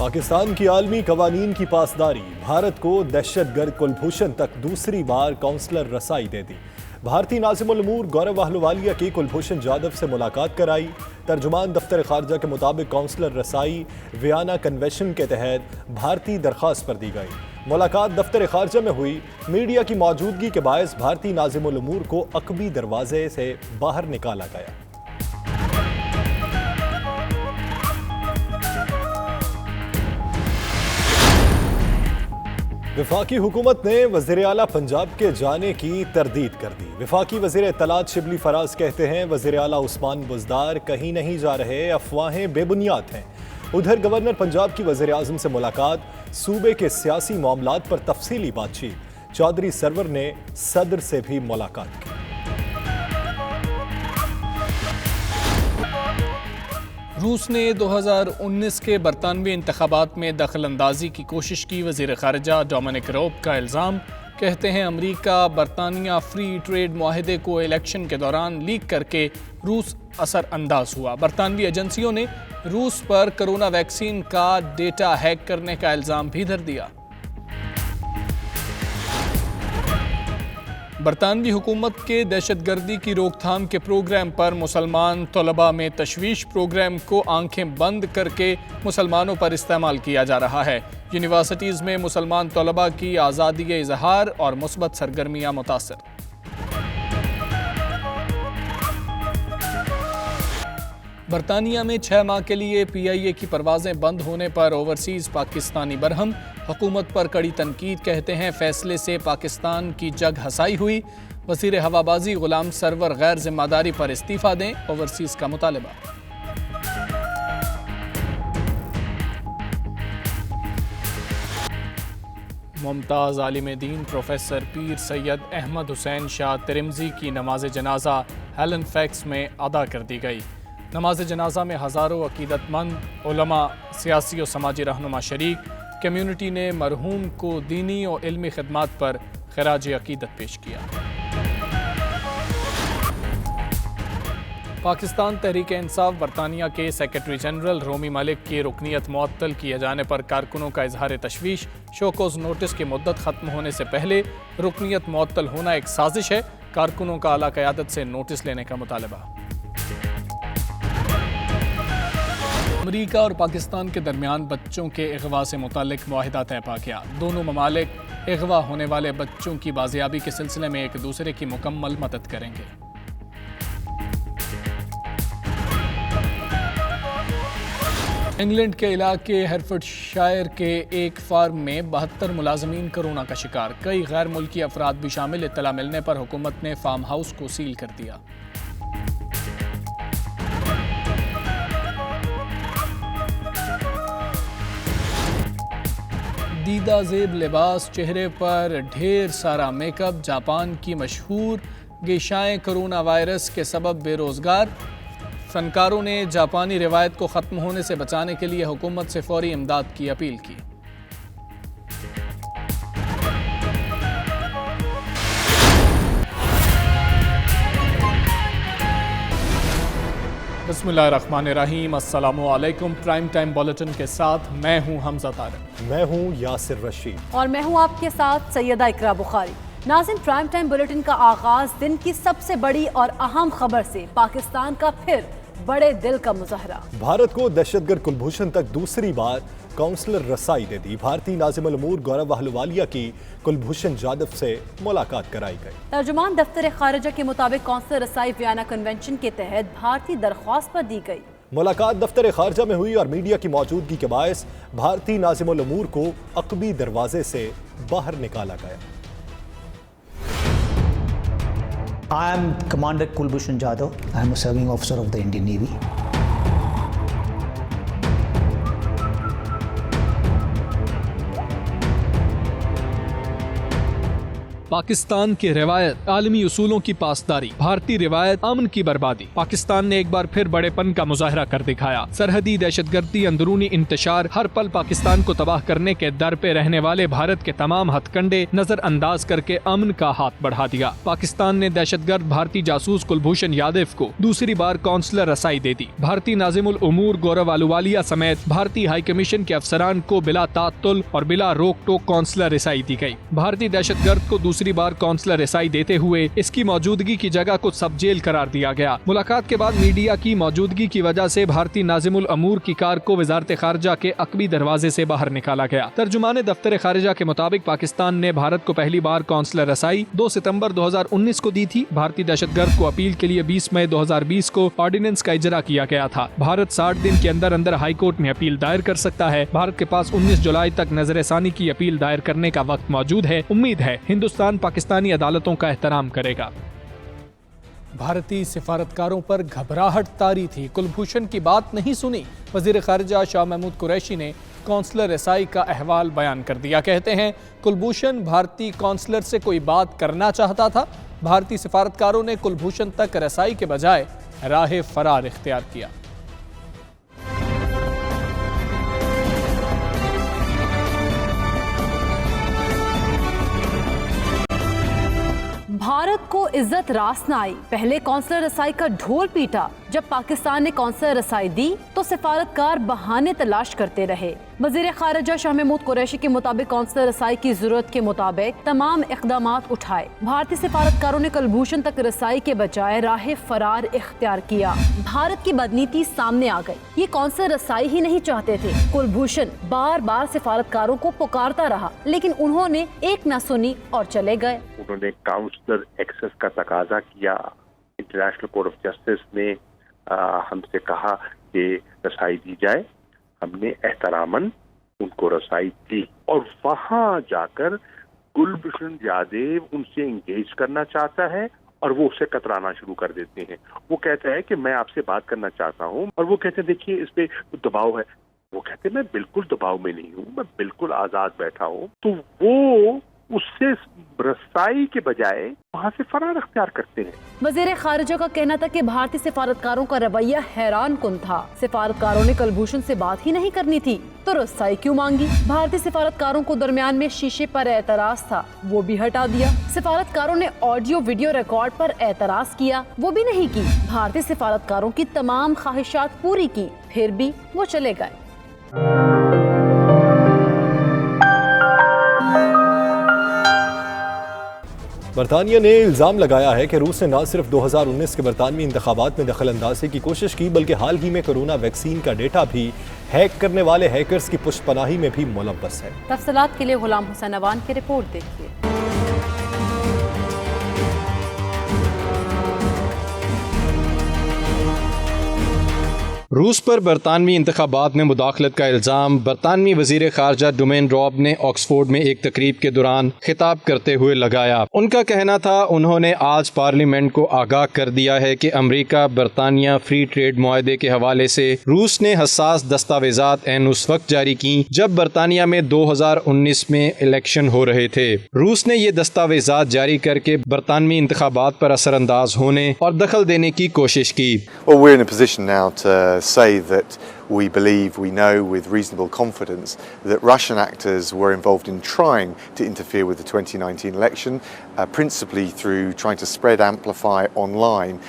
پاکستان کی عالمی قوانین کی پاسداری، بھارت کو دہشت گرد کلبھوشن تک دوسری بار کونسلر رسائی دے دی۔ بھارتی ناظم الامور گورو اہلووالیہ کی کلبھوشن جادھو سے ملاقات کرائی۔ ترجمان دفتر خارجہ کے مطابق کونسلر رسائی ویانا کنونشن کے تحت بھارتی درخواست پر دی گئی۔ ملاقات دفتر خارجہ میں ہوئی۔ میڈیا کی موجودگی کے باعث بھارتی ناظم الامور کو عقبی دروازے سے باہر نکالا گیا۔ وفاقی حکومت نے وزیر اعلیٰ پنجاب کے جانے کی تردید کر دی۔ وفاقی وزیر اطلاعات شبلی فراز کہتے ہیں وزیر اعلیٰ عثمان بزدار کہیں نہیں جا رہے، افواہیں بے بنیاد ہیں۔ ادھر گورنر پنجاب کی وزیر اعظم سے ملاقات، صوبے کے سیاسی معاملات پر تفصیلی بات چیت۔ چودھری سرور نے صدر سے بھی ملاقات کی۔ روس نے 2019 کے برطانوی انتخابات میں دخل اندازی کی کوشش کی۔ وزیر خارجہ ڈومینک روب کا الزام، کہتے ہیں امریکہ برطانیہ فری ٹریڈ معاہدے کو الیکشن کے دوران لیک کر کے روس اثر انداز ہوا۔ برطانوی ایجنسیوں نے روس پر کرونا ویکسین کا ڈیٹا ہیک کرنے کا الزام بھی دھر دیا۔ برطانوی حکومت کے دہشت گردی کی روک تھام کے پروگرام پر مسلمان طلباء میں تشویش۔ پروگرام کو آنکھیں بند کر کے مسلمانوں پر استعمال کیا جا رہا ہے۔ یونیورسٹیز میں مسلمان طلباء کی آزادی اظہار اور مثبت سرگرمیاں متاثر۔ برطانیہ میں 6 ماہ کے لیے PIA کی پروازیں بند ہونے پر اوورسیز پاکستانی برہم۔ حکومت پر کڑی تنقید، کہتے ہیں فیصلے سے پاکستان کی جگ ہسائی ہوئی۔ وزیر ہوابازی غلام سرور غیر ذمہ داری پر استعفیٰ دیں، اوورسیز کا مطالبہ۔ ممتاز عالم دین پروفیسر پیر سید احمد حسین شاہ ترمذی کی نماز جنازہ ہیلن فیکس میں ادا کر دی گئی۔ نماز جنازہ میں ہزاروں عقیدت مند، علماء، سیاسی و سماجی رہنما شریک۔ کمیونٹی نے مرحوم کو دینی و علمی خدمات پر خراج عقیدت پیش کیا۔ پاکستان تحریک انصاف برطانیہ کے سیکرٹری جنرل رومی ملک کی رکنیت معطل کیے جانے پر کارکنوں کا اظہار تشویش۔ شوکوز نوٹس کی مدت ختم ہونے سے پہلے رکنیت معطل ہونا ایک سازش ہے، کارکنوں کا اعلیٰ قیادت سے نوٹس لینے کا مطالبہ۔ امریکہ اور پاکستان کے درمیان بچوں کے اغوا سے متعلق معاہدہ طے پا گیا۔ دونوں ممالک اغوا ہونے والے بچوں کی بازیابی کے سلسلے میں ایک دوسرے کی مکمل مدد کریں گے۔ انگلینڈ کے علاقے ہیرفرڈ شائر کے ایک فارم میں 72 ملازمین کورونا کا شکار، کئی غیر ملکی افراد بھی شامل۔ اطلاع ملنے پر حکومت نے فارم ہاؤس کو سیل کر دیا۔ دیدہ زیب لباس، چہرے پر ڈھیر سارا میک اپ، جاپان کی مشہور گیشائیں کرونا وائرس کے سبب بے روزگار۔ فنکاروں نے جاپانی روایت کو ختم ہونے سے بچانے کے لیے حکومت سے فوری امداد کی اپیل کی۔ بسم اللہ الرحمن الرحیم، السلام علیکم۔ پرائم ٹائم بلیٹن کے ساتھ میں ہوں حمزہ طارق، میں ہوں یاسر رشید اور میں ہوں آپ کے ساتھ سیدہ اقرا بخاری۔ ناظرین، پرائم ٹائم بلیٹن کا آغاز دن کی سب سے بڑی اور اہم خبر سے، پاکستان کا پھر بڑے دل کا مظاہرہ۔ بھارت کو دہشت گرد کلبھوشن تک دوسری بار کونسلر رسائی دے دی۔ بھارتی ناظم الامور گورو اہلووالیہ کی کلبھوشن جادھو سے ملاقات کرائی گئی۔ ترجمان دفتر خارجہ کے مطابق کونسلر رسائی ویانا کنونشن کے تحت بھارتی درخواست پر دی گئی۔ ملاقات دفتر خارجہ میں ہوئی اور میڈیا کی موجودگی کے باعث بھارتی ناظم الامور کو عقبی دروازے سے باہر نکالا گیا۔ I am Commander Kulbhushan Jadhav. I am a serving officer of the Indian Navy. Pakistan की रिवायत आलमी उसूलों की पासदारी, भारतीय रिवायत अमन की बर्बादी। पाकिस्तान ने एक बार फिर बड़ेपन का मुजाहरा कर दिखाया। सरहदी दहशतगर्दी, अंदरूनी इंतशार, हर पल पाकिस्तान को तबाह करने के दर पे रहने वाले भारत के तमाम हथकंडे नजरअंदाज करके अमन का हाथ बढ़ा दिया। पाकिस्तान ने दहशतगर्द भारतीय जासूस कुलभूषण यादव को दूसरी बार काउंसलर रसाई दे दी। भारतीय नाजिमुल उमूर गौरव आहलूवालिया समेत भारतीय हाई कमीशन के अफसरान को बिला तात्तुल और बिला रोक टोक काउंसलर रसाई दी गई। भारतीय दहशतगर्द को दूसरी बार काउंसलर रसाई देते हुए इसकी मौजूदगी की जगह को सब जेल करार दिया गया। मुलाकात के बाद मीडिया की मौजूदगी की वजह से भारतीय नाजिमुल उमूर की कार को वजारत खारजा के अकबी दरवाजे से बाहर निकाला गया। तर्जुमान दफ्तर खारजा के मुताबिक पाकिस्तान ने भारत को पहली बार काउंसलर रसाई 2 सितंबर 2019 को दी थी। भारतीय दहशतगर्द को अपील के लिए 20 मई 2020 को ऑर्डिनेंस का इजरा किया गया था। भारत 60 दिन के अंदर अंदर हाई कोर्ट में अपील दायर कर सकता है। भारत के पास 19 जुलाई तक नजरसानी की अपील दायर करने का वक्त मौजूद है। उम्मीद है हिंदुस्तान पाकिस्तानी अदालतों का एहतराम करेगा। भारतीय सिफारतकारों पर घबराहट तारी थी, कुलभूषण की बात नहीं सुनी। वजीर खारजा शाह महमूद कुरैशी ने काउंसलर रसाई का अहवाल बयान कर दिया। कहते हैं कुलभूषण भारतीय काउंसलर से कोई बात करना चाहता था। भारतीय सिफारतकारों ने कुलभूषण तक रसाई के बजाय राह फरार इख्तियार किया। भारत को इज्जत रास न आई, पहले काउंसलर रसाई का ढोल पीटा। जब पाकिस्तान ने काउंसलर रसाई दी तो सिफारतकार बहाने तलाश करते रहे। वजीर खारजा शाह महमूद कुरैशी के मुताबिक काउंसलर रसाई की जरूरत के मुताबिक तमाम इक़दामात उठाए। भारतीय सिफारतकारों ने कुलभूषण तक रसाई के बजाय राह फरार इख्तियार किया। भारत की बदनीति सामने आ गई। ये काउंसलर रसाई ही नहीं चाहते थे। कुलभूषण बार बार सिफारतकारों को पुकारता रहा, लेकिन उन्होंने एक न सुनी और चले गए। उन्होंने काउंसलर एक्सेस का तकाजा किया। इंटरनेशनल कोर्ट ऑफ जस्टिस ने हमसे कहा कि रसाई दी जाए। हमने एहतरामन उनको रसाई दी और वहां जाकर कुलभूषण यादव उनसे इंगेज करना चाहता है और वो उसे कतराना शुरू कर देते हैं। वो कहता है कि मैं आपसे बात करना चाहता हूँ और वो कहते हैं देखिए इस पे दबाव है। वो कहते हैं मैं बिल्कुल दबाव में नहीं हूँ, मैं बिल्कुल आजाद बैठा हूँ। तो वो उससे रसाई के बजाय वहाँ से फरार अख्तियार करते हैं। वजीर खारजा का कहना था कि भारतीय सिफारतकारों का रवैया हैरान कुन था। सिफारतकारों ने कुलभूषण से बात ही नहीं करनी थी तो रसाई क्यों मांगी। भारतीय सिफारतकारों को दरमियान में शीशे पर एतराज था, वो भी हटा दिया। सिफारतकारों ने ऑडियो वीडियो रिकॉर्ड पर एतराज किया, वो भी नहीं की। भारतीय सिफारतकारों की तमाम ख्वाहिशात पूरी की, फिर भी वो चले गए। बरतानिया ने इल्ज़ाम लगाया है कि रूस ने न सिर्फ 2019 के बरतानवी इंतखाबात में दखल अंदाजी की कोशिश की, बल्कि हाल ही में कोरोना वैक्सीन का डेटा भी हैक करने वाले हैकर्स की पुष्पनाही में भी मुलव्वस है। तफसीलात के लिए गुलाम हुसैन अवान की रिपोर्ट देखिए। रूस पर बरतानवी इंतखाबात में मुदाखलत का इल्ज़ाम बरतानवी वजीर खारजा डोमेन रॉब ने ऑक्सफोर्ड में एक तकरीब के दौरान खिताब करते हुए लगाया। उनका कहना था उन्होंने आज पार्लियामेंट को आगाह कर दिया है कि अमरीका बरतानिया फ्री ट्रेड मुआहदे के हवाले से रूस ने हसास दस्तावेजात एन उस वक्त जारी की जब बरतानिया में 2019 में इलेक्शन हो रहे थे। रूस ने ये दस्तावेजात जारी करके बरतानवी इंतखाबात पर असरअंदाज होने और दखल देने की कोशिश की। Well, we're in a position now to say that we believe, we know with reasonable confidence that Russian actors were involved in trying to interfere with the 2019 election, principally through trying to spread, amplify online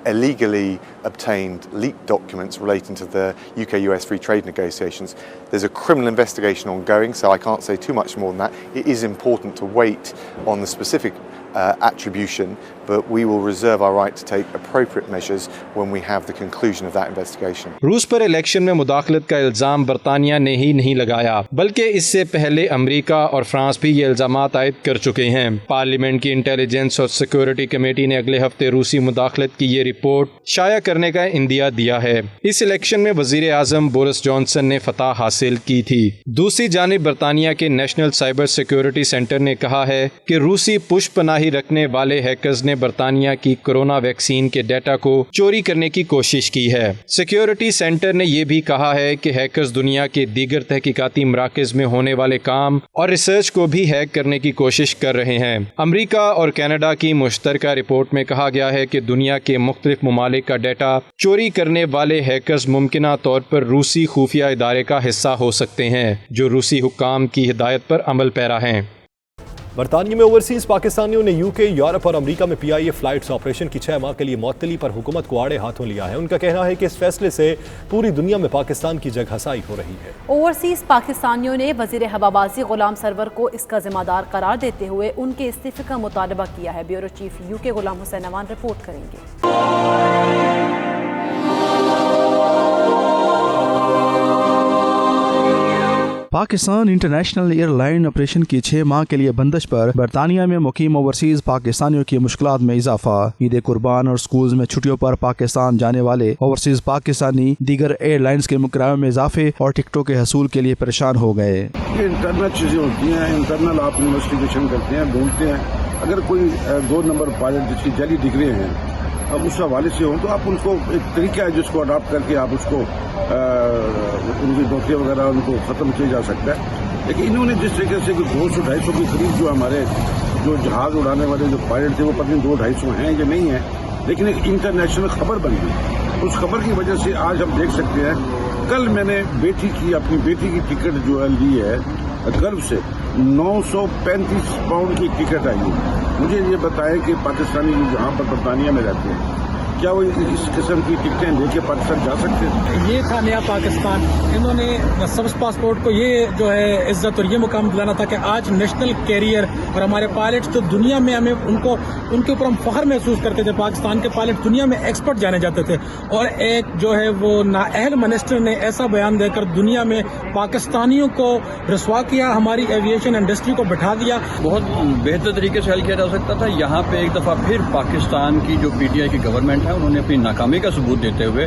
illegally obtained leaked documents relating to the UK-US free trade negotiations. There's a criminal investigation ongoing, so I can't say too much more than that. It is important to wait on the specific attribution, but we will reserve our right to take appropriate measures when we have the conclusion of that investigation. रूस पर election में मुदाखलत का इल्ज़ाम बरतानिया ने ही नहीं लगाया, बल्कि इससे पहले अमेरिका और फ्रांस भी ये इल्ज़ामात आयद कर चुके हैं। पार्लियामेंट की इंटेलिजेंस और सिक्योरिटी कमेटी ने अगले हफ्ते रूसी मुदाखलत की ये रिपोर्ट शाया करने का इंदिया दिया है। इस इलेक्शन में वजीर आज़म बोरिस जॉनसन ने फतह हासिल की थी। दूसरी जानिब बरतानिया के नेशनल साइबर सिक्योरिटी सेंटर ने कहा है कि रूसी पुष्पनाही रखने वाले हैकर्स ने برطانیہ کی کورونا ویکسین کے ڈیٹا کو چوری کرنے کی کوشش کی ہے۔ سیکیورٹی سینٹر نے یہ بھی کہا ہے کہ ہیکرز دنیا کے دیگر تحقیقاتی مراکز میں ہونے والے کام اور ریسرچ کو بھی ہیک کرنے کی کوشش کر رہے ہیں۔ امریکہ اور کینیڈا کی مشترکہ رپورٹ میں کہا گیا ہے کہ دنیا کے مختلف ممالک کا ڈیٹا چوری کرنے والے ہیکرز ممکنہ طور پر روسی خفیہ ادارے کا حصہ ہو سکتے ہیں جو روسی حکام کی ہدایت پر عمل پیرا ہیں۔ برطانیہ میں اوورسیز پاکستانیوں نے یوکے، یورپ اور امریکہ میں PIA فلائٹس آپریشن کی 6 ماہ کے لیے معطلی پر حکومت کو آڑے ہاتھوں لیا ہے۔ ان کا کہنا ہے کہ اس فیصلے سے پوری دنیا میں پاکستان کی جگہ ہسائی ہو رہی ہے۔ اوورسیز پاکستانیوں نے وزیر ہوابازی غلام سرور کو اس کا ذمہ دار قرار دیتے ہوئے ان کے استعفے کا مطالبہ کیا ہے۔ بیورو چیف UK غلام حسین امان رپورٹ کریں گے۔ Pakistan international air line operation کی 6 ماہ کے لیے بندش پر برطانیہ میں مقیم اوورسیز پاکستانیوں کی مشکلات میں اضافہ۔ عید قربان اور سکولز میں چھٹیوں پر پاکستان جانے والے اوورسیز پاکستانی دیگر ایئر لائنز کے کرایوں میں اضافے اور ٹکٹوں کے حصول کے لیے پریشان ہو گئے۔ یہ انٹرنل چیزیں ہوتی ہیں، انٹرنل آپ انویسٹیگیشن کرتے ہیں، ڈھونڈتے ہیں۔ اگر کوئی 2 نمبر پائلٹ جس کی جعلی ڈگری ہیں اب اس حوالے سے ہوں تو آپ ان کو ایک طریقہ ہے جس کو اڈاپٹ کر کے آپ اس کو ان کی نوکری وغیرہ ان کو ختم کیا جا سکتا ہے۔ لیکن انہوں نے جس طریقے سے 200-250 کے قریب جو ہمارے جو جہاز اڑانے والے جو پائلٹ تھے وہ پتہ نہیں 200-250 ہیں یا نہیں ہیں، لیکن ایک انٹرنیشنل خبر بن گئی۔ اس خبر کی وجہ سے آج ہم دیکھ سکتے ہیں، کل میں نے اپنی بیٹی کی ٹکٹ جو ہے لی ہے گلف سے 935 پاؤنڈ کی ٹکٹ آئی ہے۔ مجھے یہ بتائیں کہ پاکستانی جہاں پر برطانیہ میں رہتے ہیں کیا وہ اس قسم کی ٹکٹیں لے کے پاکستان جا سکتے ہیں؟ یہ تھا نیا پاکستان۔ انہوں نے سبز پاسپورٹ کو یہ جو ہے عزت اور یہ مقام دلانا تھا کہ آج نیشنل کیریئر اور ہمارے پائلٹس تو دنیا میں ہمیں ان کے اوپر ہم فخر محسوس کرتے تھے۔ پاکستان کے پائلٹ دنیا میں ایکسپرٹ جانے جاتے تھے، اور ایک جو ہے وہ نااہل منسٹر نے ایسا بیان دے کر دنیا میں پاکستانیوں کو رسوا کیا، ہماری ایویشن انڈسٹری کو بٹھا دیا۔ بہت بہتر طریقے سے حل کیا جا سکتا تھا۔ یہاں پہ ایک دفعہ پھر پاکستان کی جو PTI کی گورنمنٹ ہے انہوں نے اپنی ناکامی کا ثبوت دیتے ہوئے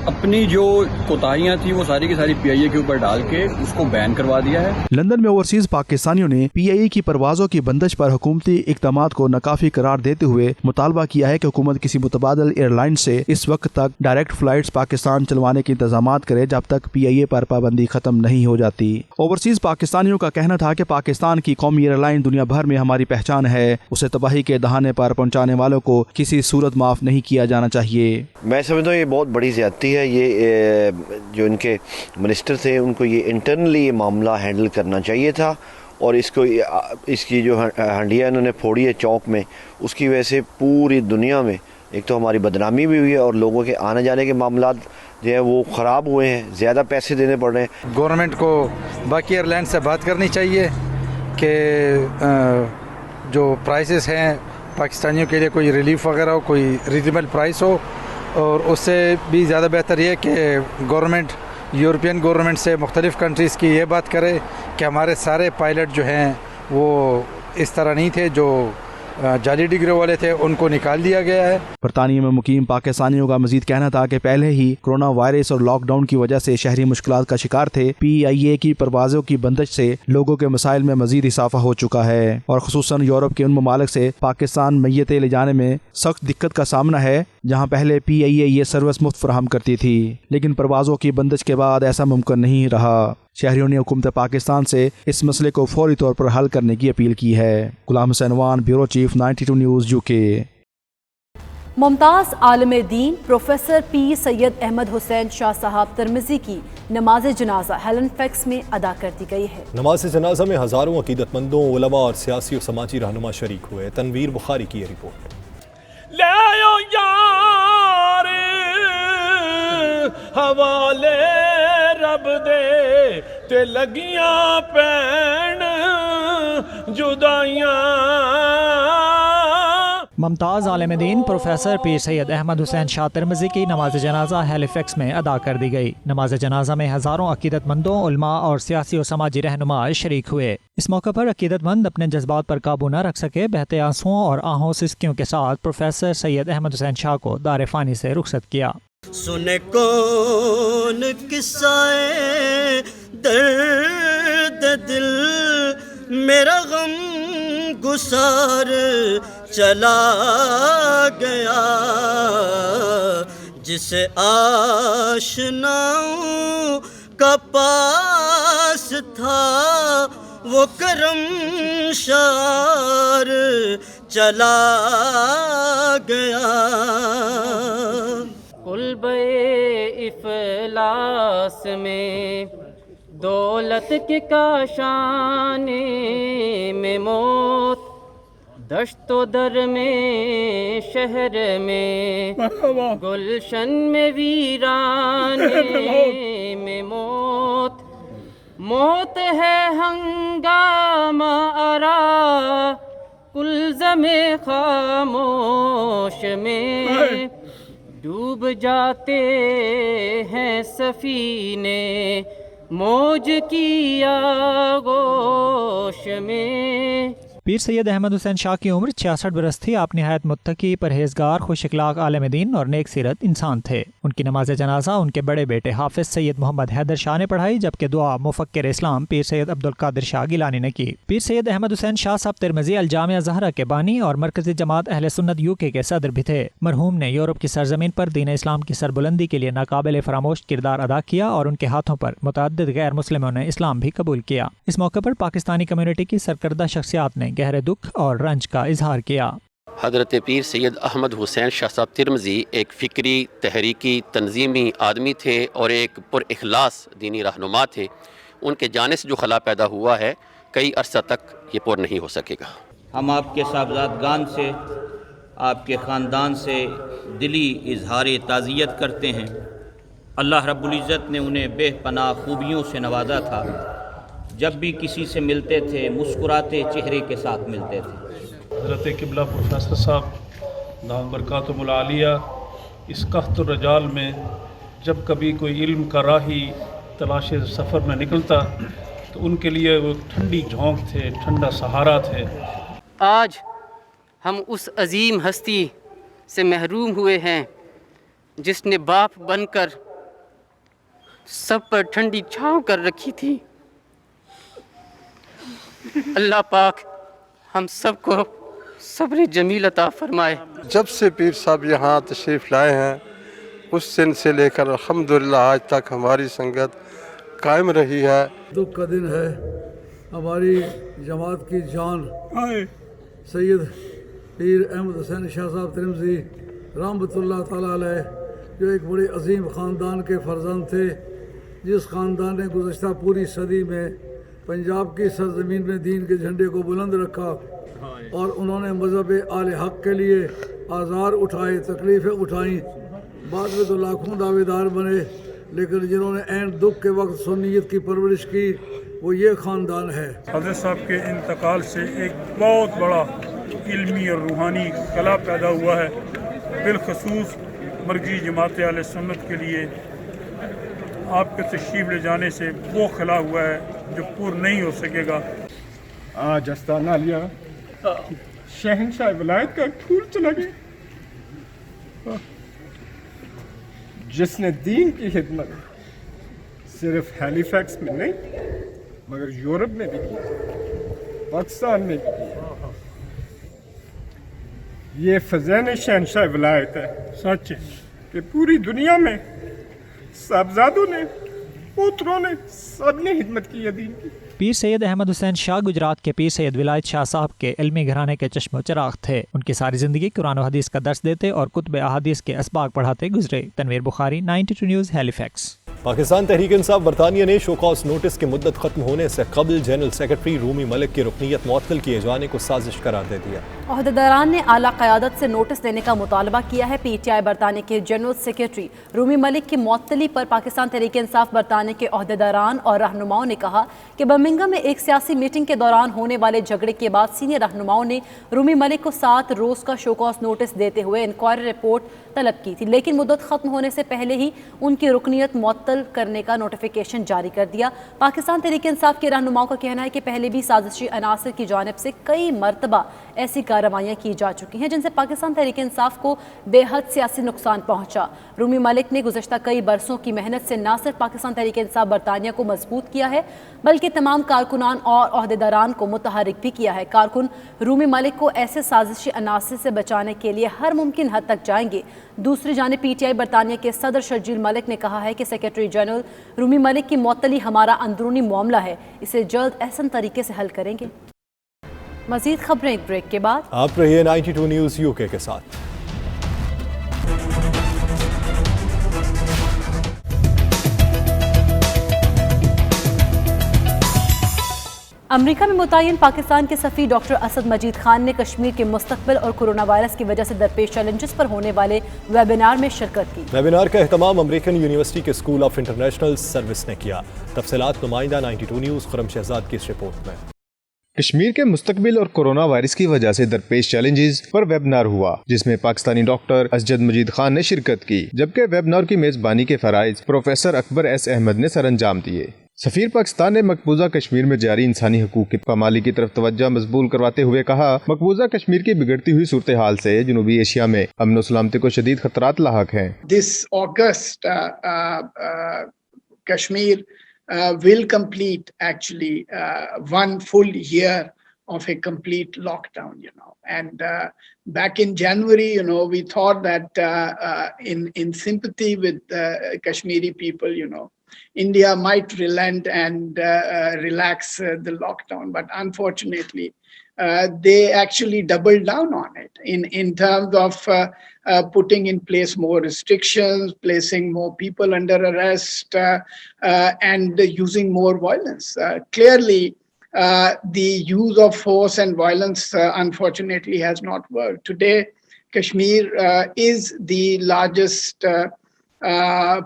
اپنی جو کوتاہیاں تھیں وہ ساری کی ساری PIA کے اوپر ڈال کے اس کو بین کروا دیا ہے۔ لندن میں اوورسیز پاکستانیوں نے PIA کی پروازوں کی بندش پر حکومتی اقدامات کو ناکافی قرار دیتے ہوئے مطالبہ کیا ہے کہ حکومت کسی متبادل ایئر لائن سے اس وقت تک ڈائریکٹ فلائٹس پاکستان چلوانے کے انتظامات کرے جب تک PIA پر پابندی ختم نہیں ہو جاتی۔ اوورسیز پاکستانیوں کا کہنا تھا کہ پاکستان کی قومی ایئر لائن دنیا بھر میں ہماری پہچان ہے، اسے تباہی کے دہانے پر پہنچانے والوں کو کسی صورت معاف نہیں کیا جانا چاہیے۔ میں سمجھتا ہوں یہ بہت بڑی زیادتی ہے۔ یہ جو ان کے منسٹر تھے ان کو یہ انٹرنلی یہ معاملہ ہینڈل کرنا چاہیے تھا، اور اس کی جو ہنڈیا انہوں نے پھوڑی ہے چوک میں، اس کی وجہ سے پوری دنیا میں ایک تو ہماری بدنامی بھی ہوئی ہے اور لوگوں کے آنے جانے کے معاملات جو ہیں وہ خراب ہوئے ہیں، زیادہ پیسے دینے پڑ رہے ہیں۔ گورنمنٹ کو باقی ایئر لائن سے بات کرنی چاہیے کہ جو پرائسز ہیں پاکستانیوں کے لیے کوئی ریلیف وغیرہ ہو، کوئی ریزنیبل پرائس ہو، اور اس سے بھی زیادہ بہتر یہ کہ گورنمنٹ یورپین گورنمنٹ سے مختلف کنٹریز کی یہ بات کرے کہ ہمارے سارے پائلٹ جو ہیں وہ اس طرح نہیں تھے، جو جعلی ڈگری والے تھے ان کو نکال دیا گیا ہے۔ برطانیہ میں مقیم پاکستانیوں کا مزید کہنا تھا کہ پہلے ہی کورونا وائرس اور لاک ڈاؤن کی وجہ سے شہری مشکلات کا شکار تھے۔ PIA کی پروازوں کی بندش سے لوگوں کے مسائل میں مزید اضافہ ہو چکا ہے، اور خصوصاً یورپ کے ان ممالک سے پاکستان میتیں لے جانے میں سخت دقت کا سامنا ہے جہاں پہلے PIA یہ سروس مفت فراہم کرتی تھی، لیکن پروازوں کی بندش کے بعد ایسا ممکن نہیں رہا۔ شہریوں نے حکومت پاکستان سے اس مسئلے کو فوری طور پر حل کرنے کی اپیل کی ہے۔ غلام حسین وان، بیورو چیف 92 نیوز UK۔ ممتاز عالم دین پروفیسر P سید احمد حسین شاہ صاحب ترمذی کی نماز جنازہ ہیلن فیکس میں ادا کر دی گئی ہے۔ نماز جنازہ میں ہزاروں عقیدت مندوں، علماء اور سیاسی و سماجی رہنما شریک ہوئے۔ تنویر بخاری کی یہ رپورٹ۔ لے آؤ یار حوالے رب دے تے لگیاں پین جدائیاں۔ ممتاز عالم دین پروفیسر P سید احمد حسین شاہ ترمذی کی نماز جنازہ ہیلی فیکس میں ادا کر دی گئی۔ نماز جنازہ میں ہزاروں عقیدت مندوں، علماء اور سیاسی و سماجی رہنما شریک ہوئے۔ اس موقع پر عقیدت مند اپنے جذبات پر قابو نہ رکھ سکے، بہتے آنسوؤں اور آہوں سسکیوں کے ساتھ پروفیسر سید احمد حسین شاہ کو دار فانی سے رخصت کیا۔ سنے کون قصہ درد دل، میرا غم گسار چلا گیا، جسے آشناؤں کا پاس تھا وہ کرم شار چلا گیا۔ قلبِ افلاس میں دولت کے کاشانے میں موت، دشت و در میں شہر میں گلشن میں ویرانے میں موت، موت ہے ہنگامہ آرا کلزم خاموش میں، ڈوب جاتے ہیں سفینے موج کی آغوش میں۔ پیر سید احمد حسین شاہ کی عمر 66 برس تھی۔ آپ نہایت متقی، پرہیزگار، خوش اخلاق، عالم دین اور نیک سیرت انسان تھے۔ ان کی نماز جنازہ ان کے بڑے بیٹے حافظ سید محمد حیدر شاہ نے پڑھائی، جبکہ دعا مفکر اسلام پیر سید عبدالقادر شاہ گیلانی نے کی۔ پیر سید احمد حسین شاہ صاحب ترمذی الجامعہ زہرا کے بانی اور مرکزی جماعت اہل سنت UK کے صدر بھی تھے۔ مرحوم نے یورپ کی سرزمین پر دین اسلام کی سربلندی کے لیے ناقابل فراموش کردار ادا کیا اور ان کے ہاتھوں پر متعدد غیر مسلموں نے اسلام بھی قبول کیا۔ اس موقع پر پاکستانی کمیونٹی کی سرکردہ شخصیات نے گہرے دکھ اور رنج کا اظہار کیا۔ حضرت پیر سید احمد حسین شاہ صاحب ترمذی ایک فکری، تحریکی، تنظیمی آدمی تھے اور ایک پر اخلاص دینی رہنما تھے۔ ان کے جانے سے جو خلا پیدا ہوا ہے کئی عرصہ تک یہ پر نہیں ہو سکے گا۔ ہم آپ کے صاحبزادگان سے، آپ کے خاندان سے دلی اظہار تعزیت کرتے ہیں۔ اللہ رب العزت نے انہیں بے پناہ خوبیوں سے نوازا تھا۔ جب بھی کسی سے ملتے تھے مسکراتے چہرے کے ساتھ ملتے تھے۔ حضرت قبلہ پروفیسر صاحب دامت برکاتہم العالیہ اس قحط الرجال میں جب کبھی کوئی علم کا راہی تلاش سفر میں نکلتا تو ان کے لیے وہ ٹھنڈی جھونک تھے، ٹھنڈا سہارا تھے۔ آج ہم اس عظیم ہستی سے محروم ہوئے ہیں جس نے باپ بن کر سب پر ٹھنڈی چھاؤں کر رکھی تھی۔ اللہ پاک ہم سب کو صبر جمیل عطا فرمائے۔ جب سے پیر صاحب یہاں تشریف لائے ہیں اس دن سے لے کر الحمدللہ آج تک ہماری سنگت قائم رہی ہے۔ دکھ کا دن ہے، ہماری جماعت کی جان سید پیر احمد حسین شاہ صاحب ترمذی رحمۃ اللہ تعالیٰ علیہ، جو ایک بڑے عظیم خاندان کے فرزند تھے، جس خاندان نے گزشتہ پوری صدی میں پنجاب کی سرزمین میں دین کے جھنڈے کو بلند رکھا اور انہوں نے مذہب آل حق کے لیے آزار اٹھائے، تکلیفیں اٹھائیں۔ بعد میں تو لاکھوں دعوے دار بنے، لیکن جنہوں نے عین دکھ کے وقت سنیت کی پرورش کی وہ یہ خاندان ہے۔ حضرت صاحب کے انتقال سے ایک بہت بڑا علمی اور روحانی خلا پیدا ہوا ہے، بالخصوص مرکزی جماعت اہل سنت کے لیے آپ کے تشریف لے جانے سے وہ خلا ہوا ہے جو پور نہیں ہو سکے گا۔ آج استانہ لیا شہنشاہ ولایت کا پھول چلا گیا، جس نے دین کی خدمت صرف ہیلی فیکس میں نہیں مگر یورپ میں بھی کی، پاکستان میں بھی کی۔ یہ فضیل شہنشاہ ولایت ہے، سچ ہے کہ پوری دنیا میں صاحبزادوں نے، پوتروں نے، سب نے خدمت کی ہے دین کی۔ پیر سید احمد حسین شاہ گجرات کے پیر سید ولایت شاہ صاحب کے علمی گھرانے کے چشم و چراغ تھے۔ ان کی ساری زندگی قرآن و حدیث کا درس دیتے اور کتب احادیث کے اسباق پڑھاتے گزرے۔ تنویر بخاری، 92 نیوز، ہیلی فیکس۔ پاکستان تحریک انصاف برطانیہ نے شو کاز نوٹس کی مدت ختم ہونے سے قبل جنرل سیکرٹری رومی ملک کی رکنیت معطل کیے جانے کو سازش قرار دے دیا۔ عہدیداران نے اعلیٰ قیادت سے نوٹس دینے کا مطالبہ کیا ہے۔ PTI برطانیہ کے جنرل سیکرٹری رومی ملک کی معطلی پر پاکستان تحریک انصاف برطانیہ کے عہدیداران اور رہنماؤں نے کہا کہ برمنگھم میں ایک سیاسی میٹنگ کے دوران ہونے والے جھگڑے کے بعد سینئر رہنماؤں نے رومی ملک کو 7 روز کا شو کاز نوٹس دیتے ہوئے انکوائری رپورٹ طلب کی تھی، لیکن مدت ختم ہونے سے پہلے ہی ان کی رکنیت معطل मुअत्तल करने का नोटिफिकेशन जारी कर दिया। पाकिस्तान तहरीक इंसाफ के रहनुमाओं का कहना है कि पहले भी साजिशी अनासर की जानिब से कई मरतबा ऐसी कार्रवाइयाँ की जा चुकी हैं जिनसे पाकिस्तान तहरीक इंसाफ को बेहद सियासी नुकसान पहुँचा। रूमी मलिक ने गुज़श्ता कई बरसों की मेहनत से न सिर्फ पाकिस्तान तहरीक इंसाफ बरतानिया को मजबूत किया है बल्कि तमाम कारकुनान और ओहदेदारान को मुतहरिक भी किया है। कारकुन रूमी मलिक को ऐसे साजिशी अनासर से बचाने के लिए हर मुमकिन हद तक जाएंगे। दूसरी जानिब PTI बरतानिया के सदर शर्जील मलिक ने कहा है कि सेक्रेटरी जनरल रूमी मलिक की मुअत्तली हमारा अंदरूनी मामला है, इसे जल्द एहसन तरीके से हल करेंगे। मज़ीद खबरें एक ब्रेक के बाद। आप रहिए 92 न्यूज़ UK के साथ। अमेरिका में मुतय्यन पाकिस्तान के सफ़ी डॉक्टर असद मजीद खान ने कश्मीर के मुस्तकबिल और कोरोना वायरस की वजह से दरपेश चैलेंजेस पर होने वाले वेबिनार में शिरकत की। वेबिनार का एहतमाम अमेरिकन यूनिवर्सिटी के स्कूल ऑफ इंटरनेशनल सर्विस ने किया। तफसीलात नुमाइंदा 92 न्यूज़ खुरम शहजाद की इस रिपोर्ट में। कश्मीर के मुस्तकबिल और कोरोना वायरस की वजह से दरपेश चैलेंजेस पर वेबिनार हुआ जिसमें पाकिस्तानी डॉक्टर असद मजीद खान ने शिरकत की, जबकि वेबिनार की मेजबानी के फराइज प्रोफेसर अकबर S अहमद ने सर अंजाम दिए। सफीर पाकिस्तान ने मकबूजा कश्मीर में जारी इंसानी हकूक की पामाली की तरफ तवज्जो मजबूल करवाते हुए कहा, मकबूजा कश्मीर की बिगड़ती हुई सूरत हाल से जनूबी एशिया में अमन और सलामती को शदीद खतरात लाहक हैं। This August, Kashmir will complete actually 1 full year of a complete lockdown, and back in January, we thought that in sympathy with Kashmiri people, India might relent and relax the lockdown, but unfortunately, they actually doubled down on it in terms of putting in place more restrictions, placing more people under arrest, and using more violence. Clearly, the use of force and violence, unfortunately, has not worked. Today, Kashmir is the largest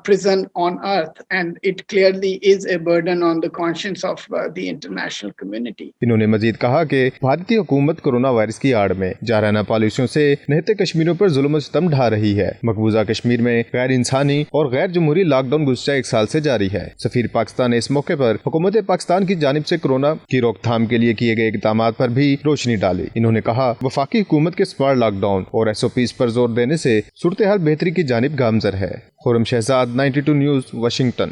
prison on earth, and it clearly is a burden on the conscience of the international community. इन्होंने मजीद कहा कि भारतीय हुकूमत corona virus की आड़ में जाराना पॉलिसियों से निहत्ते कश्मीरियों पर जुल्म सितम ढा रही है। मकबूजा कश्मीर में गैर इंसानी और गैर जमहूरी लॉकडाउन गुज़श्ता 1 साल से जारी है। सफीर पाकिस्तान ने इस मौके पर हुकूमत पाकिस्तान की जानिब से कोरोना की रोकथाम के लिए किए गए इक़दाम पर भी रोशनी डाली। इन्होंने कहा, वफाकी हुकूमत के स्मार्ट लॉकडाउन और SOPs पर जोर देने से सूरत हाल बेहतरी की जानिब गामजर है। Khurram Shahzad, 92 news, Washington.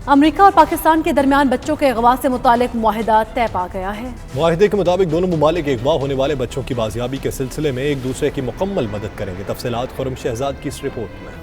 America और पाकिस्तान के दरमियान बच्चों के अगवा से मुतालिक मुआहिदा तय पा गया है। मुआहिदे के मुताबिक दोनों मुमालिक अगवा होने वाले बच्चों की बाजियाबी के सिलसिले में एक दूसरे की मुकम्मल मदद करेंगे। तफसीलात खुरम शहजाद की इस रिपोर्ट में।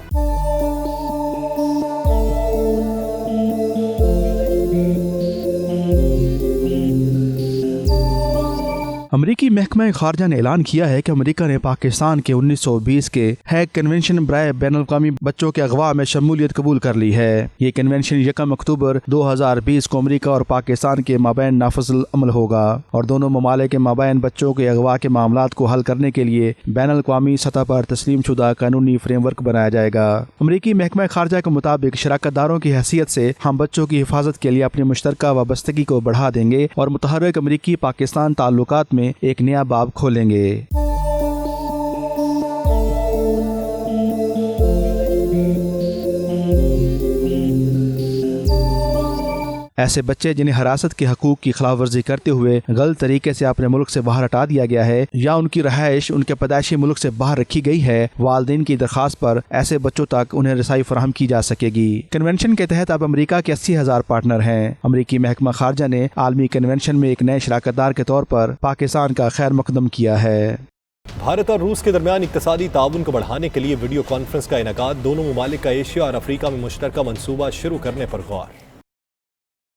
अमरीकी महकमा खारजा ने ऐलान किया है कि अमेरिका ने पाकिस्तान के 1920 के हैग कन्वेंशन बराए बैनुल-अक़वामी बच्चों के अगवा में शमूलियत कबूल कर ली है। ये कन्वेंशन 1 अक्टूबर 2020 को अमेरिका और पाकिस्तान के माबैन नाफिज़ुल अमल होगा और दोनों ममालिक के माबैन बच्चों के अगवा के मामलात को हल करने के लिए बैनुल-अक़वामी सतह पर तस्लीम शुदा कानूनी फ्रेमवर्क बनाया जाएगा। अमरीकी महकमा खारजा के मुताबिक शराकतदारों की हैसियत से हम बच्चों की हिफाजत के लिए अपनी मुश्तरका वाबस्तगी को बढ़ा देंगे और मुतहर्रिक अमरीकी पाकिस्तान ताल्लुकात में एक नया बाब खोलेंगे। ऐसे बच्चे जिन्हें हिरासत के हकूक की खिलाफ वर्जी करते हुए गलत तरीके से अपने मुल्क से बाहर हटा दिया गया है या उनकी रहायश उनके पैदाइशी मुल्क से बाहर रखी गई है, वालिदैन की दरख्वास्त पर ऐसे बच्चों तक उन्हें रसाई फराहम की जा सकेगी। कन्वेंशन के तहत अब अमेरिका के 80,000 पार्टनर हैं। अमेरिकी महकमा खारजा ने आलमी कन्वेंशन में एक नए शराकतदार के तौर पर पाकिस्तान का खैर मकदम किया है। भारत और रूस के दरमियान इक्तिसादी ताउन को बढ़ाने के लिए वीडियो कॉन्फ्रेंस का इनेकाद। दोनों ममालिक का एशिया और अफ्रीका में मुश्तरका मंसूबा शुरू करने पर गौर।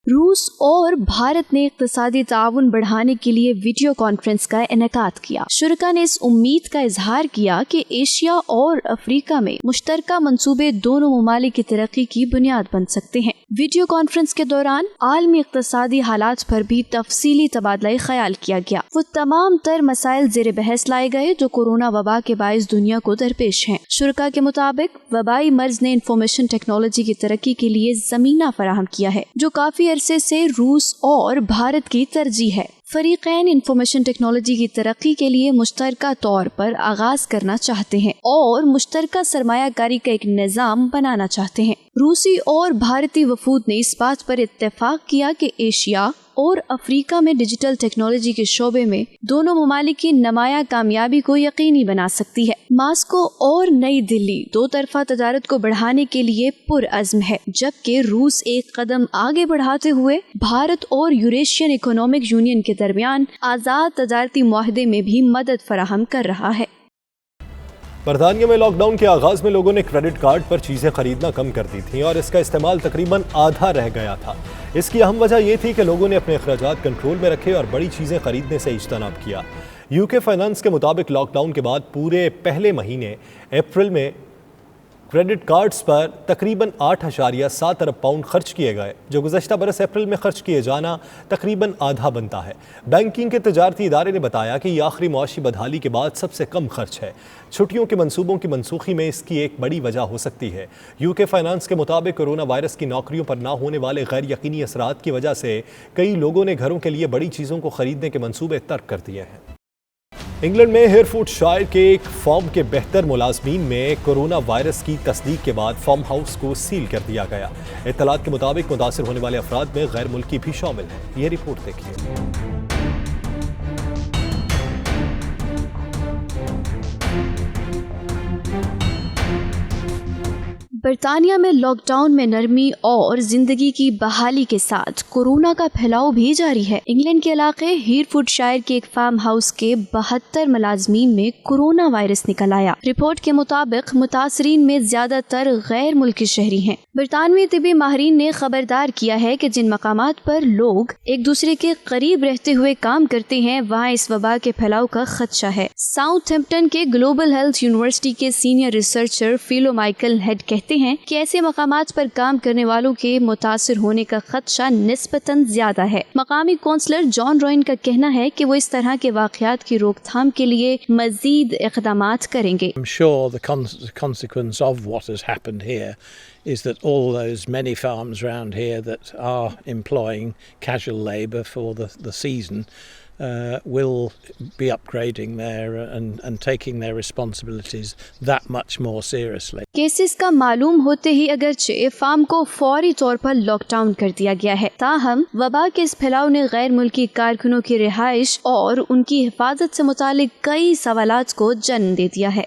रूस और भारत ने इक़्तिसादी ताउन बढ़ाने के लिए वीडियो कॉन्फ्रेंस का इनेकाद किया। शुरका ने इस उम्मीद का इजहार किया कि एशिया और अफ्रीका में मुश्तरका मंसूबे दोनों ममालिक की तरक्की की बुनियाद बन सकते हैं। वीडियो कॉन्फ्रेंस के दौरान आलमी इक़्तिसादी हालात पर भी तफसीली तबादला ख्याल किया गया। वो तमाम तर मसाइल ज़ेर बहस लाए गए जो कोरोना वबा के बाइस दुनिया को दरपेश हैं। शुरका के मुताबिक वबाई मर्ज ने इंफॉर्मेशन टेक्नोलॉजी की तरक्की के लिए जमीना फराहम किया है जो काफी अरसे से रूस और भारत की तरजीह है। फरीकैन इंफॉर्मेशन टेक्नोलॉजी की तरक्की के लिए मुश्तरका तौर पर आगाज करना चाहते हैं और मुश्तरका सरमायाकारी का एक निज़ाम बनाना चाहते हैं। रूसी और भारतीय वफूद ने इस बात पर इत्तेफाक किया कि एशिया और अफ्रीका में डिजिटल टेक्नोलॉजी के शोबे में दोनों ममालिक की नुमाया कामयाबी को यकीनी बना सकती है। मास्को और नई दिल्ली दो तरफा तजारत को बढ़ाने के लिए पुरअज़्म है, जबकि रूस एक कदम आगे बढ़ाते हुए भारत और यूरेशियन इकोनॉमिक यूनियन के दरमियान आज़ाद तजारती मुआहदे में भी मदद फराहम कर रहा है। बरतानिया में लॉकडाउन के आगाज में लोगों ने क्रेडिट कार्ड पर चीज़ें खरीदना कम कर दी थी और इसका इस्तेमाल तकरीबन आधा रह गया था। इसकी अहम वजह यह थी कि लोगों ने अपने अखराजात कंट्रोल में रखे और बड़ी चीज़ें खरीदने से इज्तनाब किया। यूके फाइनेंस के मुताबिक लॉकडाउन के बाद पूरे पहले महीने अप्रैल में क्रेडिट कार्ड्स पर तकरीबन 8.7 अरब पाउंड खर्च किए गए, जो गुज़श्ता बरस अप्रैल में खर्च किए जाना तकरीबन आधा बनता है। बैंकिंग के तजारती इदारे ने बताया कि यह आखिरी मुआशी बदहाली के बाद सबसे कम खर्च है। छुट्टियों के मंसूबों की मनसूखी में इसकी एक बड़ी वजह हो सकती है। यूके फाइनेंस के मुताबिक कोरोना वायरस की नौकरियों पर ना होने वाले गैर यकीनी असरात की वजह से कई लोगों ने घरों के लिए बड़ी चीज़ों को खरीदने के मंसूबे तर्क कर दिए हैं। इंग्लैंड में हेयरफोर्डशायर के एक फॉर्म के बेहतर मुलाजमीन में कोरोना वायरस की तस्दीक के बाद फार्म हाउस को सील कर दिया गया। इत्तलात के मुताबिक मुतासिर होने वाले अफराद में गैर मुल्की भी शामिल हैं। ये रिपोर्ट देखिए। बरतानिया में लॉकडाउन में नरमी और जिंदगी की बहाली के साथ कोरोना का फैलाव भी जारी है। इंग्लैंड के इलाके हेयरफोर्डशायर के एक फार्म हाउस के 72 मुलाजमीन में कोरोना वायरस निकल आया। रिपोर्ट के मुताबिक मुतासरीन में ज्यादातर गैर मुल्की शहरी हैं। बरतानवी तिबी माहिरीन ने खबरदार किया है कि जिन मकामात पर लोग एक दूसरे के करीब रहते हुए काम करते हैं, वहाँ इस वबा के फैलाव का खदशा है। साउथहैम्पटन के ग्लोबल हेल्थ यूनिवर्सिटी के सीनियर रिसर्चर फिलो माइकल हेड कहते हैं कि ऐसे मकामात पर काम करने वालों के मुतासिर होने का खदशा निस्बतन ज्यादा है। मकामी काउंसलर जॉन रॉइन का कहना है कि वो इस तरह के वाक़यात की रोकथाम के लिए मजीद इक़दामात करेंगे। I'm sure the consequence of what has happened here is that all those many farms around here that are employing casual labour for the season will be upgrading and taking their responsibilities that much more seriously. Cases का मालूम होते ही अगरचे farm को फौरी तौर पर lockdown कर दिया गया है, ताहम वबा के इस फैलाव ने गैर मुल्की कारकुनों की रिहाइश और उनकी हिफाजत से मुतालिक कई सवालात को जन्म दे दिया है।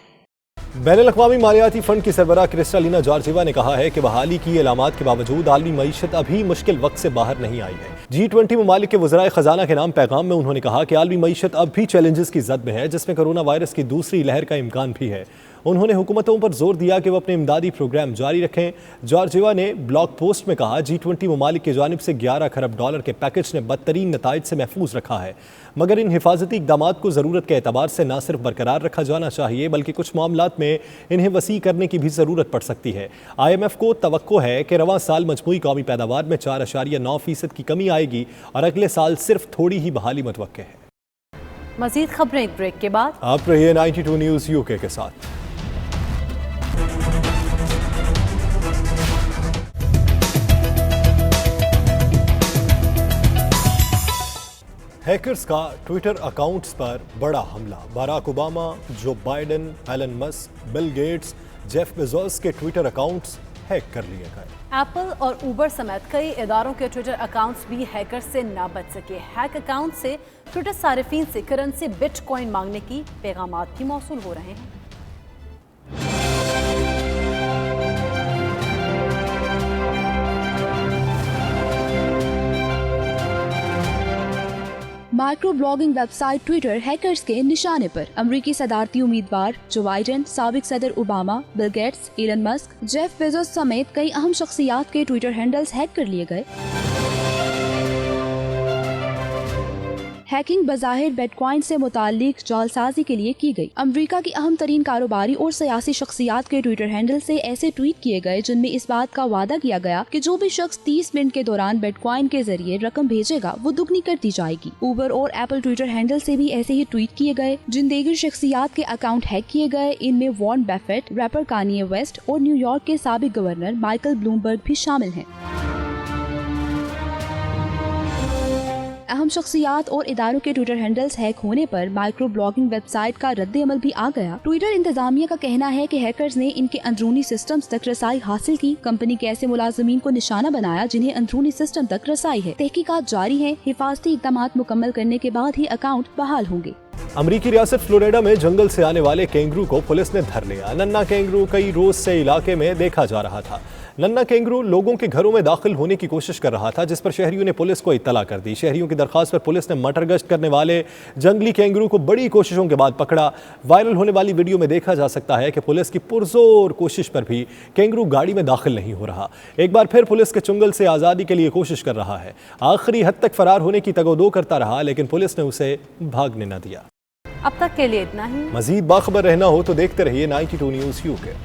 बैनुल-अक़वामी मालियाती फंड की सरबराह क्रिस्टालिना जॉर्जिवा ने कहा है कि बहाली की अलामात के बावजूद आलमी मईशत अभी मुश्किल वक्त से बाहर नहीं आई है। G20 ममालिक के वज़राए ख़जाना के नाम पैगाम में उन्होंने कहा कि आलमी मईशत अब भी चैलेंजेस की जद में है, जिसमें कोरोना वायरस की दूसरी लहर का इम्कान भी है। उन्होंने हुकूमतों पर जोर दिया कि वो अपने इमदादी प्रोग्राम जारी रखें। जॉर्जिवा ने ब्लॉग पोस्ट में कहा, G20 ममालिक की जानिब से 11 खरब डॉलर के पैकेज ने बदतरीन नताइज से महफूज रखा है, मगर इन हिफाजती इक़दामात को ज़रूरत के एतबार से न सिर्फ बरकरार रखा जाना चाहिए बल्कि कुछ मामलात में इन्हें वसी करने की भी ज़रूरत पड़ सकती है। IMF को तवक्को है कि रवां साल मजमूई कौमी पैदावार में 4.9% की कमी आएगी और अगले साल सिर्फ थोड़ी ही बहाली मुतवक्के है। मज़ीद खबरें एक ब्रेक के बाद। आप रहिए 92 न्यूज़ UK के साथ। हैकर्स का ट्विटर अकाउंट्स पर बड़ा हमला। Barack Obama, Joe Biden, Elon Musk, Bill Gates, Jeff Bezos के ट्विटर अकाउंट्स हैक कर लिए गए। एप्पल और ऊबर समेत कई इदारों के ट्विटर अकाउंट्स भी हैकर से ना बच सके। हैक अकाउंट से ट्विटर सारिफीन से करेंसी बिटकॉइन मांगने की पैगामात भी मौसूल हो रहे हैं। Micro blogging website Twitter hackers के निशाने पर। अमरीकी सदारती उम्मीदवार जो बाइडेन, साबिक सदर Obama, Bill Gates, Elon Musk, Jeff Bezos समेत कई अहम शख्सियात के ट्विटर हैंडल्स हैक कर लिए गए। हैकिंग बज़ाहिर बिटकॉइन से मुतालिक जालसाजी के लिए की गई। अमेरिका की अहम तरीन कारोबारी और सियासी शख्सियात के ट्विटर हैंडल से ऐसे ट्वीट किए गए जिनमें इस बात का वादा किया गया कि जो भी शख्स 30 मिनट के दौरान बिटकॉइन के जरिए रकम भेजेगा वो दुगनी कर दी जाएगी। ऊबर और एप्पल ट्विटर हैंडल से भी ऐसे ही ट्वीट किए गए। जिन दीगर शख्सियात के अकाउंट हैक किए गए, इनमें Warren Buffett, rapper Kanye West और न्यूयॉर्क के साबिक गवर्नर माइकल ब्लूमबर्ग भी शामिल हैं। अहम शख्सियात और इदारों के ट्विटर हैंडल्स हैक होने पर माइक्रो ब्लॉगिंग वेबसाइट का रद्द अमल भी आ गया। ट्विटर इंतजामिया का कहना है कि हैकर्स ने इनके अंदरूनी सिस्टम्स तक रसाई हासिल की। कंपनी के ऐसे मुलाजमीन को निशाना बनाया जिन्हें अंदरूनी सिस्टम तक रसाई है। तहकीकात जारी है। हिफाजती इक़दाम मुकम्मल करने के बाद ही अकाउंट बहाल होंगे। अमरीकी रियासत फ्लोरिडा में जंगल से आने वाले कैंगरू को पुलिस ने धर लिया। नन्ना कैंगरू कई रोज से इलाके में देखा जा रहा था। नन्ना कैंगरू लोगों के घरों में दाखिल होने की कोशिश कर रहा था, जिस पर शहरियों ने पुलिस को इत्तला कर दी। शहरियों की दरखास्त पर पुलिस ने मटर गश्त करने वाले जंगली कैंगरू को बड़ी कोशिशों के बाद पकड़ा। वायरल होने वाली वीडियो में देखा जा सकता है कि पुलिस की पुरजोर कोशिश पर भी कैंगरू गाड़ी में दाखिल नहीं हो रहा। एक बार फिर पुलिस के चुंगल से आज़ादी के लिए कोशिश कर रहा है। आखिरी हद तक फरार होने की तगोदो करता रहा, लेकिन पुलिस ने उसे भागने न दिया। अब तक के लिए इतना ही। मजीद बाखबर रहना हो तो देखते रहिए 92 न्यूज़ UK।